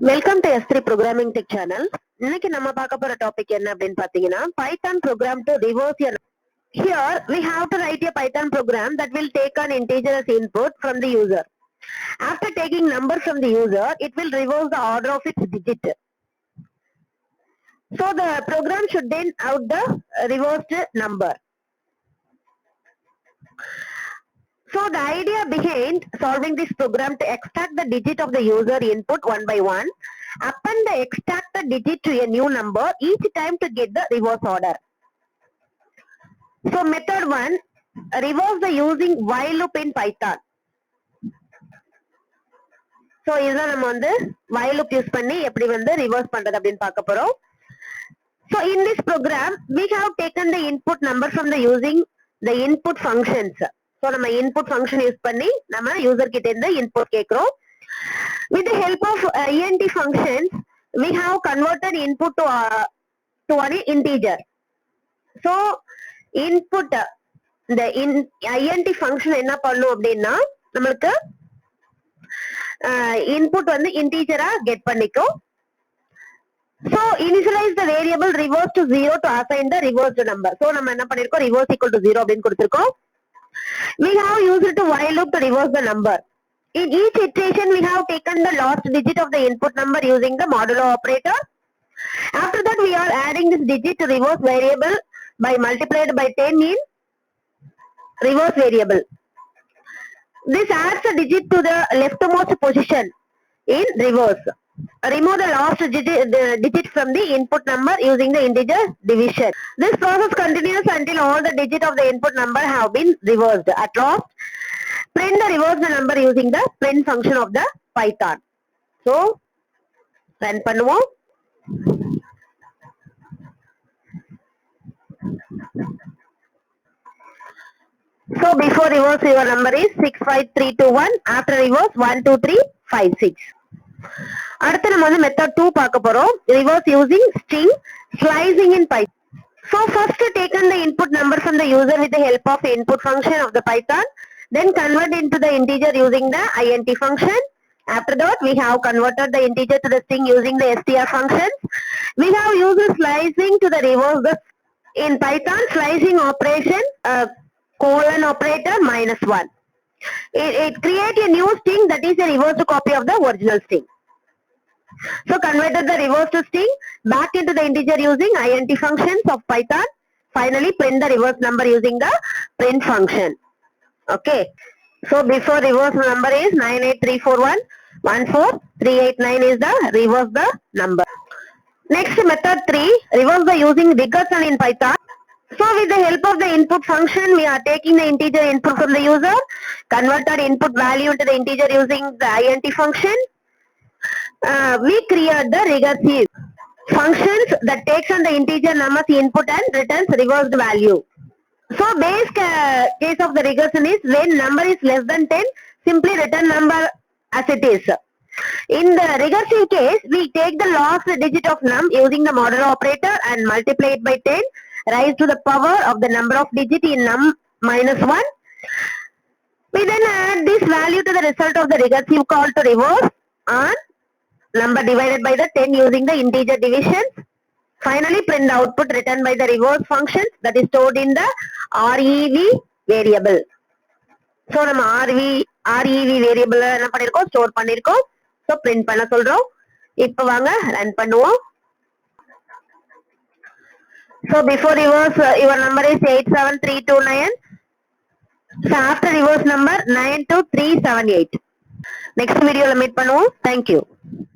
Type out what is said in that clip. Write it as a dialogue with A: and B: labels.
A: Welcome to S3 Programming Tech Channel. இன்னைக்கு நம்ம பார்க்க போற டாபிக் என்ன அப்படின்னு பாத்தீங்கன்னா Python program to reverse your. Here we have to write a Python program that will take an integer as input from the user. After taking number from the user, it will reverse the order of its digit. So the program should then out the reversed number. So the idea behind solving this program to extract the digit of the user input one by one, append the extracted digit to a new number each time to get the reverse order. So method 1, reverse the using while loop in Python. So இதுதான் நம்ம வந்து while loop use பண்ணி எப்படி வந்து reverse பண்றது அப்படின்னு பார்க்க போறோம். So in this program, we have taken the input number from the using the input functions. So நம்ம input function யூஸ் பண்ணி நம்ம user கிட்ட இருந்து input கேக்குறோம். With the help of int functions, we have converted input to an integer. So input the int function என்ன பண்ணும் அப்படின்னா நம்மளுக்கு input வந்து integer get பண்ணிக்கும். So initialize the variable reverse to 0 to assign the reversed number. So நம்ம என்ன பண்ணிருக்கோம் reverse equal to 0 அப்படின்னு கொடுத்திருக்கோம். We have used to while loop to reverse the number. In each iteration, we have taken the last digit of the input number using the modulo operator. After that, we are adding this digit to reverse variable by multiplied by 10 in reverse variable. This adds a digit to the leftmost position in reverse. Remove the last digit from the input number using the integer division. This process continues until all the digits of the input number have been reversed. At last, print the reversed number using the print function of the Python. So, run பண்ணுவோம். So before reverse your number is 65321. After reverse 12356. அடுத்து நம்ம வந்து method 2 பார்க்க போறோம். Reverse using string slicing in Python. So first taken the input number from the user with the help of input function of the Python, then convert into the integer using the int function. After that, we have converted the integer to the string using the str function. We have used slicing to the reverse the in Python slicing operation colon operator -1. It creates a new string that is a reversed copy of the original string. So converted the reversed string back into the integer using int functions of Python. Finally print the reverse number using the print function. Okay. So before reverse number is 9834114,389 is the reverse the number. Next method 3, reverse the using recursion in Python. So with the help of the input function, we are taking the integer input from the user, converted input value into the integer using the int function. We create the recursive functions that takes on the integer numbers input and returns reversed value. So base case of the recursion is when number is less than 10, simply return number as it is. In the recursive case, we take the last digit of num using the modulo operator and multiply it by 10, rise to the power of the number of digit in num -1. We then add this value to the result of the recursive call to reverse on number divided by the 10 using the integer division. Finally, print the output returned by the reverse function that is stored in the rev variable. So நம்ம rev variable என்ன பண்ணிருக்கோம் store பண்ணிருக்கோம். So print பண்ண சொல்றோம். இப்போ வாங்க run பண்ணுவோம். So before reverse your number is 87329. So after reverse number 92378. Next video la meet பண்ணுவோம். Thank you.